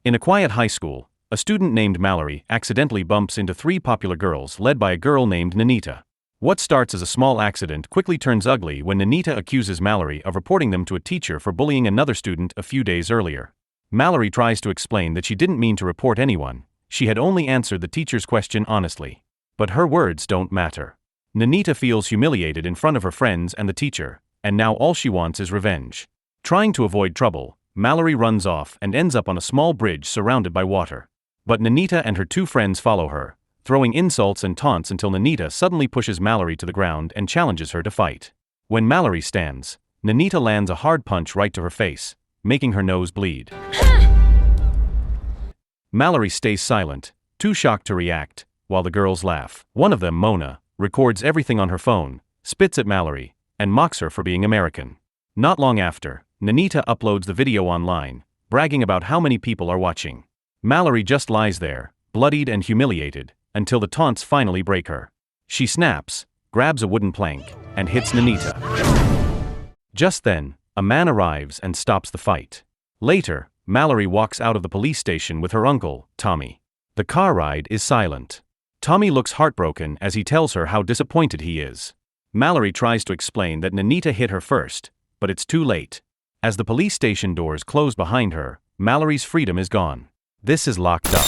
In a quiet high school, a student named Mallory accidentally bumps into three popular girls led by a girl named Nanita. What starts as a small accident quickly turns ugly when Nanita accuses Mallory of reporting them to a teacher for bullying another student a few days earlier. Mallory tries to explain that she didn't mean to report anyone, she had only answered the teacher's question honestly. But her words don't matter. Nanita feels humiliated in front of her friends and the teacher, and now all she wants is revenge. Trying to avoid trouble, Mallory runs off and ends up on a small bridge surrounded by water. But Nanita and her two friends follow her, throwing insults and taunts until Nanita suddenly pushes Mallory to the ground and challenges her to fight. When Mallory stands, Nanita lands a hard punch right to her face, making her nose bleed. Mallory stays silent, too shocked to react, while the girls laugh. One of them, Mona, records everything on her phone, spits at Mallory, and mocks her for being American. Not long after, Nanita uploads the video online, bragging about how many people are watching. Mallory just lies there, bloodied and humiliated, until the taunts finally break her. She snaps, grabs a wooden plank, and hits Nanita. Just then, a man arrives and stops the fight. Later, Mallory walks out of the police station with her uncle, Tommy. The car ride is silent. Tommy looks heartbroken as he tells her how disappointed he is. Mallory tries to explain that Nanita hit her first, but it's too late. As the police station doors close behind her, Mallory's freedom is gone. This is locked up.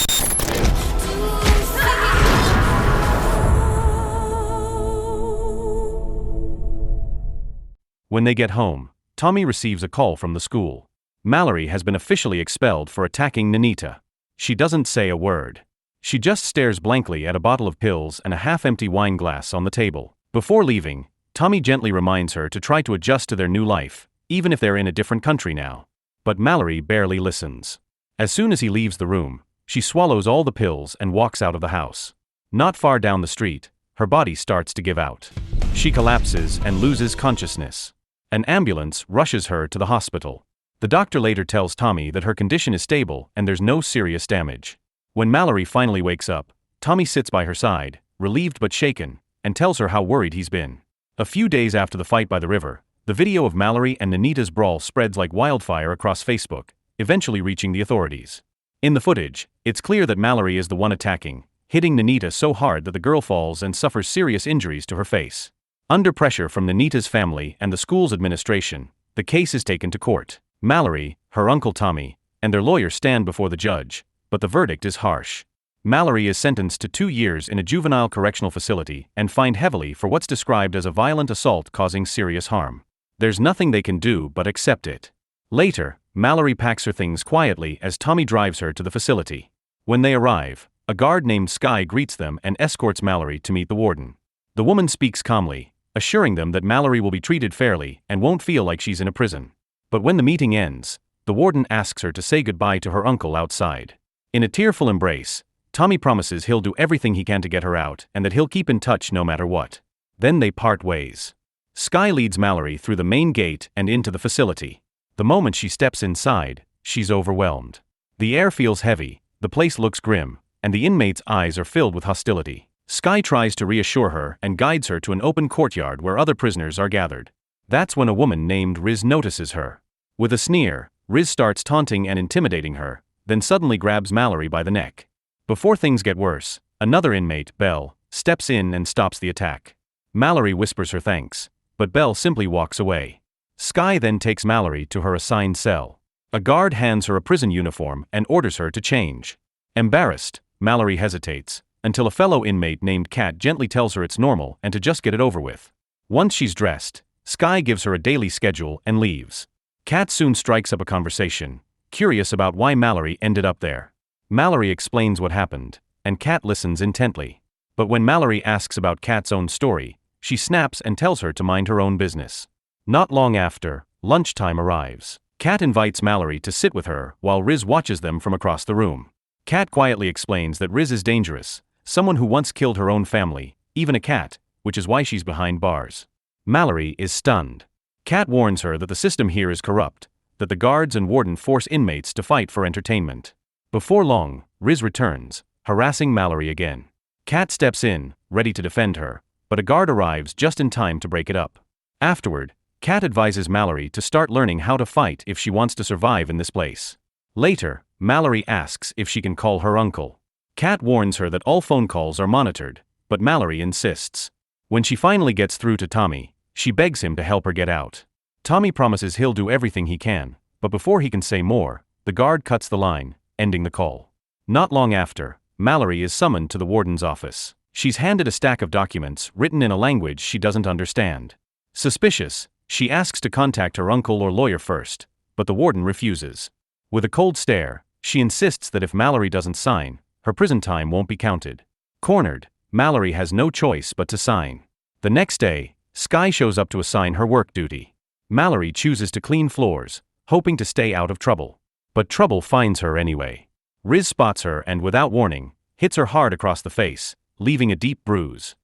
When they get home, Tommy receives a call from the school. Mallory has been officially expelled for attacking Nanita. She doesn't say a word. She just stares blankly at a bottle of pills and a half-empty wine glass on the table. Before leaving, Tommy gently reminds her to try to adjust to their new life, even if they're in a different country now. But Mallory barely listens. As soon as he leaves the room, she swallows all the pills and walks out of the house. Not far down the street, her body starts to give out. She collapses and loses consciousness. An ambulance rushes her to the hospital. The doctor later tells Tommy that her condition is stable and there's no serious damage. When Mallory finally wakes up, Tommy sits by her side, relieved but shaken, and tells her how worried he's been. A few days after the fight by the river, the video of Mallory and Nanita's brawl spreads like wildfire across Facebook, eventually reaching the authorities. In the footage, it's clear that Mallory is the one attacking, hitting Nanita so hard that the girl falls and suffers serious injuries to her face. Under pressure from Nanita's family and the school's administration, the case is taken to court. Mallory, her uncle Tommy, and their lawyer stand before the judge, but the verdict is harsh. Mallory is sentenced to 2 years in a juvenile correctional facility and fined heavily for what's described as a violent assault causing serious harm. There's nothing they can do but accept it. Later, Mallory packs her things quietly as Tommy drives her to the facility. When they arrive, a guard named Sky greets them and escorts Mallory to meet the warden. The woman speaks calmly, assuring them that Mallory will be treated fairly and won't feel like she's in a prison. But when the meeting ends, the warden asks her to say goodbye to her uncle outside. In a tearful embrace, Tommy promises he'll do everything he can to get her out and that he'll keep in touch no matter what. Then they part ways. Sky leads Mallory through the main gate and into the facility. The moment she steps inside, she's overwhelmed. The air feels heavy, the place looks grim, and the inmates' eyes are filled with hostility. Sky tries to reassure her and guides her to an open courtyard where other prisoners are gathered. That's when a woman named Riz notices her. With a sneer, Riz starts taunting and intimidating her, then suddenly grabs Mallory by the neck. Before things get worse, another inmate, Belle, steps in and stops the attack. Mallory whispers her thanks, but Belle simply walks away. Sky then takes Mallory to her assigned cell. A guard hands her a prison uniform and orders her to change. Embarrassed, Mallory hesitates, until a fellow inmate named Kat gently tells her it's normal and to just get it over with. Once she's dressed, Sky gives her a daily schedule and leaves. Kat soon strikes up a conversation, curious about why Mallory ended up there. Mallory explains what happened, and Kat listens intently. But when Mallory asks about Kat's own story, she snaps and tells her to mind her own business. Not long after, lunchtime arrives. Kat invites Mallory to sit with her while Riz watches them from across the room. Kat quietly explains that Riz is dangerous, someone who once killed her own family, even a cat, which is why she's behind bars. Mallory is stunned. Kat warns her that the system here is corrupt, that the guards and warden force inmates to fight for entertainment. Before long, Riz returns, harassing Mallory again. Kat steps in, ready to defend her, but a guard arrives just in time to break it up. Afterward, Kat advises Mallory to start learning how to fight if she wants to survive in this place. Later, Mallory asks if she can call her uncle. Kat warns her that all phone calls are monitored, but Mallory insists. When she finally gets through to Tommy, she begs him to help her get out. Tommy promises he'll do everything he can, but before he can say more, the guard cuts the line, ending the call. Not long after, Mallory is summoned to the warden's office. She's handed a stack of documents written in a language she doesn't understand. Suspicious, she asks to contact her uncle or lawyer first, but the warden refuses. With a cold stare, she insists that if Mallory doesn't sign, her prison time won't be counted. Cornered, Mallory has no choice but to sign. The next day, Sky shows up to assign her work duty. Mallory chooses to clean floors, hoping to stay out of trouble. But trouble finds her anyway. Riz spots her and, without warning, hits her hard across the face, leaving a deep bruise.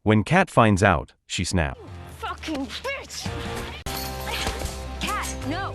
When Kat finds out, she snaps. Fucking bitch! Kat, no!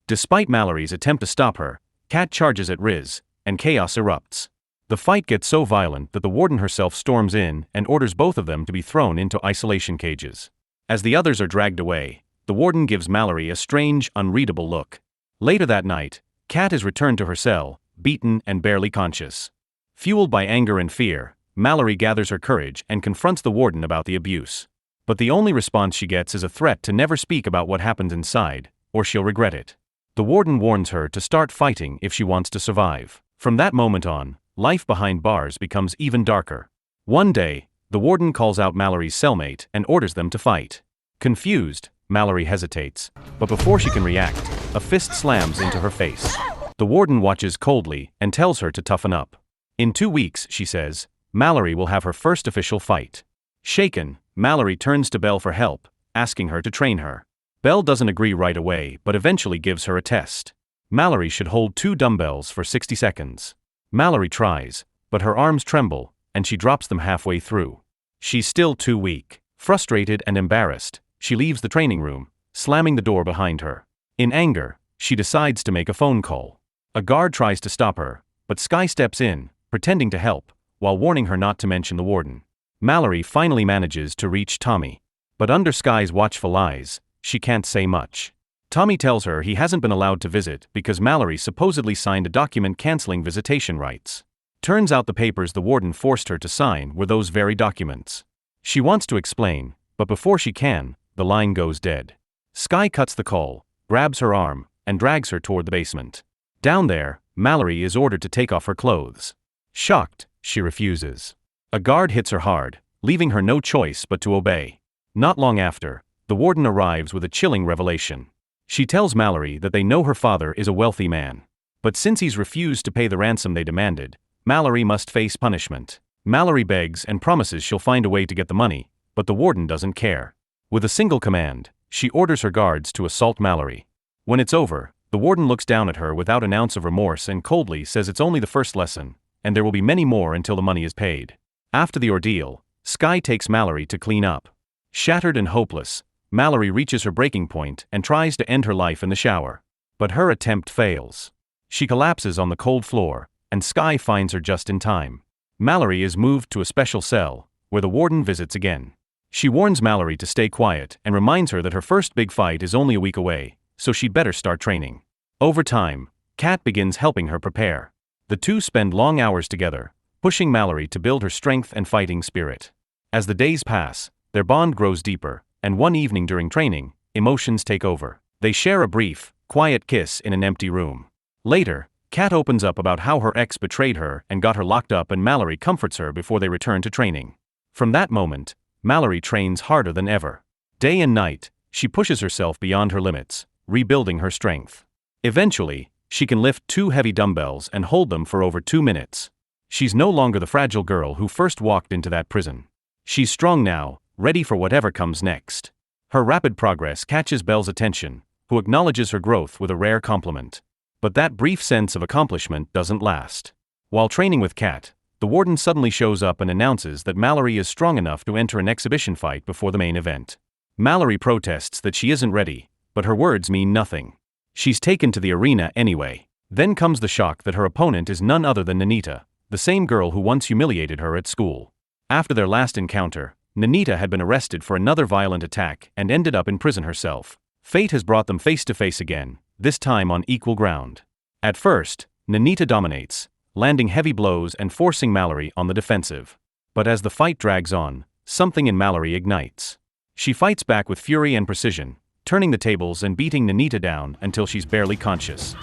Despite Mallory's attempt to stop her, Kat charges at Riz, and chaos erupts. The fight gets so violent that the warden herself storms in and orders both of them to be thrown into isolation cages. As the others are dragged away, the warden gives Mallory a strange, unreadable look. Later that night, Kat is returned to her cell, beaten and barely conscious. Fueled by anger and fear, Mallory gathers her courage and confronts the warden about the abuse. But the only response she gets is a threat to never speak about what happens inside, or she'll regret it. The warden warns her to start fighting if she wants to survive. From that moment on, life behind bars becomes even darker. One day, the warden calls out Mallory's cellmate and orders them to fight. Confused, Mallory hesitates, but before she can react, a fist slams into her face. The warden watches coldly and tells her to toughen up. In 2 weeks, she says, Mallory will have her first official fight. Shaken, Mallory turns to Belle for help, asking her to train her. Belle doesn't agree right away but eventually gives her a test. Mallory should hold 2 dumbbells for 60 seconds. Mallory tries, but her arms tremble, and she drops them halfway through. She's still too weak. Frustrated and embarrassed, she leaves the training room, slamming the door behind her. In anger, she decides to make a phone call. A guard tries to stop her, but Sky steps in, pretending to help, while warning her not to mention the warden. Mallory finally manages to reach Tommy. But under Sky's watchful eyes, she can't say much. Tommy tells her he hasn't been allowed to visit because Mallory supposedly signed a document canceling visitation rights. Turns out the papers the warden forced her to sign were those very documents. She wants to explain, but before she can, the line goes dead. Sky cuts the call, grabs her arm, and drags her toward the basement. Down there, Mallory is ordered to take off her clothes. Shocked, she refuses. A guard hits her hard, leaving her no choice but to obey. Not long after, the warden arrives with a chilling revelation. She tells Mallory that they know her father is a wealthy man. But since he's refused to pay the ransom they demanded, Mallory must face punishment. Mallory begs and promises she'll find a way to get the money, but the warden doesn't care. With a single command, she orders her guards to assault Mallory. When it's over, the warden looks down at her without an ounce of remorse and coldly says it's only the first lesson, and there will be many more until the money is paid. After the ordeal, Sky takes Mallory to clean up. Shattered and hopeless, Mallory reaches her breaking point and tries to end her life in the shower. But her attempt fails. She collapses on the cold floor, and Sky finds her just in time. Mallory is moved to a special cell, where the warden visits again. She warns Mallory to stay quiet and reminds her that her first big fight is only a week away, so she'd better start training. Over time, Kat begins helping her prepare. The two spend long hours together, pushing Mallory to build her strength and fighting spirit. As the days pass, their bond grows deeper, and one evening during training, emotions take over. They share a brief, quiet kiss in an empty room. Later, Kat opens up about how her ex betrayed her and got her locked up, and Mallory comforts her before they return to training. From that moment, Mallory trains harder than ever. Day and night, she pushes herself beyond her limits, rebuilding her strength. Eventually, she can lift 2 heavy dumbbells and hold them for over 2 minutes. She's no longer the fragile girl who first walked into that prison. She's strong now, ready for whatever comes next. Her rapid progress catches Belle's attention, who acknowledges her growth with a rare compliment. But that brief sense of accomplishment doesn't last. While training with Kat, the warden suddenly shows up and announces that Mallory is strong enough to enter an exhibition fight before the main event. Mallory protests that she isn't ready, but her words mean nothing. She's taken to the arena anyway. Then comes the shock that her opponent is none other than Nanita, the same girl who once humiliated her at school. After their last encounter, Nanita had been arrested for another violent attack and ended up in prison herself, Fate has brought them face to face again, this time on equal ground. At first, Nonita dominates, landing heavy blows and forcing Mallory on the defensive. But as the fight drags on, something in Mallory ignites. She fights back with fury and precision, turning the tables and beating Nonita down until she's barely conscious.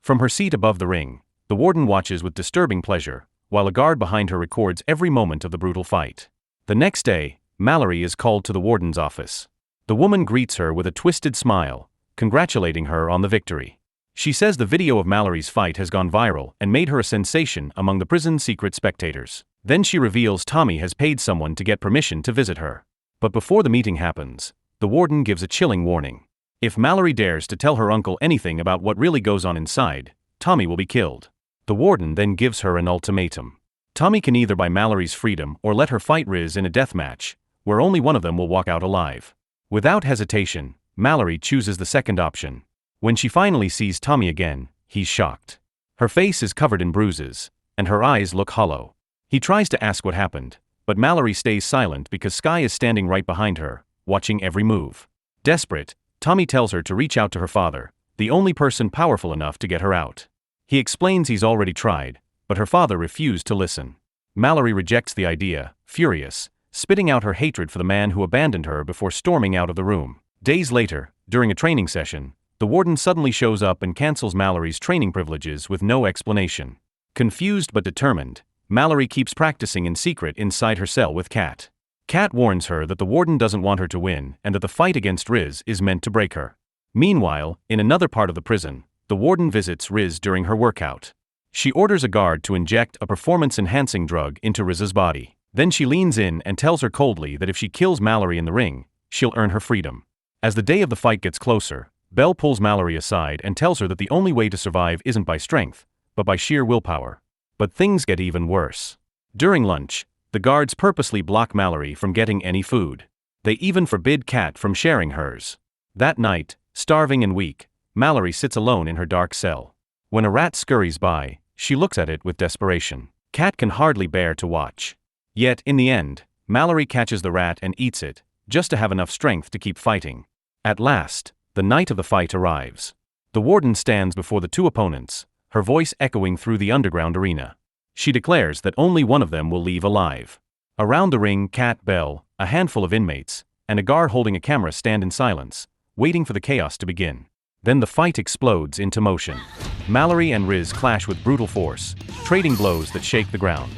From her seat above the ring, the warden watches with disturbing pleasure, while a guard behind her records every moment of the brutal fight. The next day, Mallory is called to the warden's office. The woman greets her with a twisted smile, congratulating her on the victory. She says the video of Mallory's fight has gone viral and made her a sensation among the prison's secret spectators. Then she reveals Tommy has paid someone to get permission to visit her. But before the meeting happens, the warden gives a chilling warning. If Mallory dares to tell her uncle anything about what really goes on inside, Tommy will be killed. The warden then gives her an ultimatum. Tommy can either buy Mallory's freedom or let her fight Riz in a death match, where only one of them will walk out alive. Without hesitation, Mallory chooses the second option. When she finally sees Tommy again, he's shocked. Her face is covered in bruises, and her eyes look hollow. He tries to ask what happened, but Mallory stays silent because Sky is standing right behind her, watching every move. Desperate, Tommy tells her to reach out to her father, the only person powerful enough to get her out. He explains he's already tried, but her father refused to listen. Mallory rejects the idea, furious, spitting out her hatred for the man who abandoned her before storming out of the room. Days later, during a training session, the warden suddenly shows up and cancels Mallory's training privileges with no explanation. Confused but determined, Mallory keeps practicing in secret inside her cell with Kat. Kat warns her that the warden doesn't want her to win and that the fight against Riz is meant to break her. Meanwhile, in another part of the prison, the warden visits Riz during her workout. She orders a guard to inject a performance-enhancing drug into Riz's body. Then she leans in and tells her coldly that if she kills Mallory in the ring, she'll earn her freedom. As the day of the fight gets closer, Belle pulls Mallory aside and tells her that the only way to survive isn't by strength, but by sheer willpower. But things get even worse. During lunch, the guards purposely block Mallory from getting any food. They even forbid Kat from sharing hers. That night, starving and weak, Mallory sits alone in her dark cell. When a rat scurries by, she looks at it with desperation. Kat can hardly bear to watch. Yet, in the end, Mallory catches the rat and eats it, just to have enough strength to keep fighting. At last, the night of the fight arrives. The warden stands before the two opponents, her voice echoing through the underground arena. She declares that only one of them will leave alive. Around the ring, Kat, Belle, a handful of inmates, and a guard holding a camera stand in silence, waiting for the chaos to begin. Then the fight explodes into motion. Mallory and Riz clash with brutal force, trading blows that shake the ground.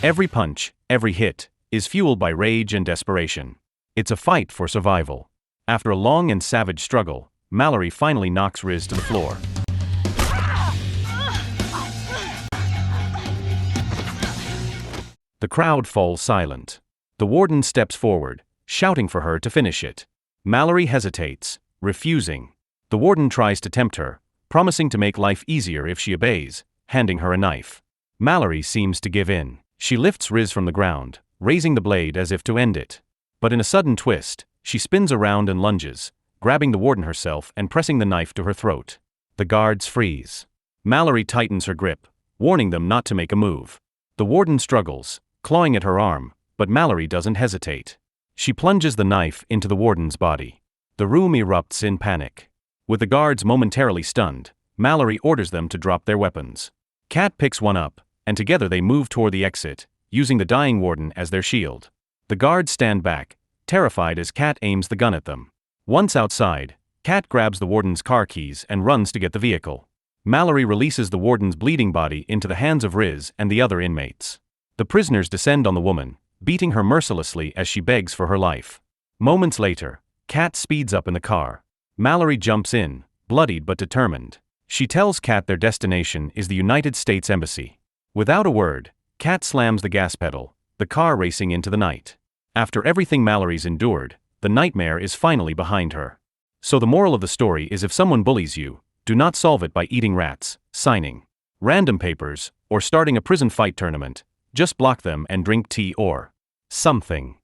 Every punch, every hit, is fueled by rage and desperation. It's a fight for survival. After a long and savage struggle, Mallory finally knocks Riz to the floor. The crowd falls silent. The warden steps forward, shouting for her to finish it. Mallory hesitates, refusing. The warden tries to tempt her, promising to make life easier if she obeys, handing her a knife. Mallory seems to give in. She lifts Riz from the ground, raising the blade as if to end it. But in a sudden twist, she spins around and lunges, grabbing the warden herself and pressing the knife to her throat. The guards freeze. Mallory tightens her grip, warning them not to make a move. The warden struggles, clawing at her arm, but Mallory doesn't hesitate. She plunges the knife into the warden's body. The room erupts in panic. With the guards momentarily stunned, Mallory orders them to drop their weapons. Kat picks one up, and together they move toward the exit, using the dying warden as their shield. The guards stand back, terrified as Kat aims the gun at them. Once outside, Kat grabs the warden's car keys and runs to get the vehicle. Mallory releases the warden's bleeding body into the hands of Riz and the other inmates. The prisoners descend on the woman, beating her mercilessly as she begs for her life. Moments later, Kat speeds up in the car. Mallory jumps in, bloodied but determined. She tells Kat their destination is the United States Embassy. Without a word, Kat slams the gas pedal, the car racing into the night. After everything Mallory's endured, the nightmare is finally behind her. So the moral of the story is if someone bullies you, do not solve it by eating rats, signing random papers, or starting a prison fight tournament. Just block them and drink tea or something.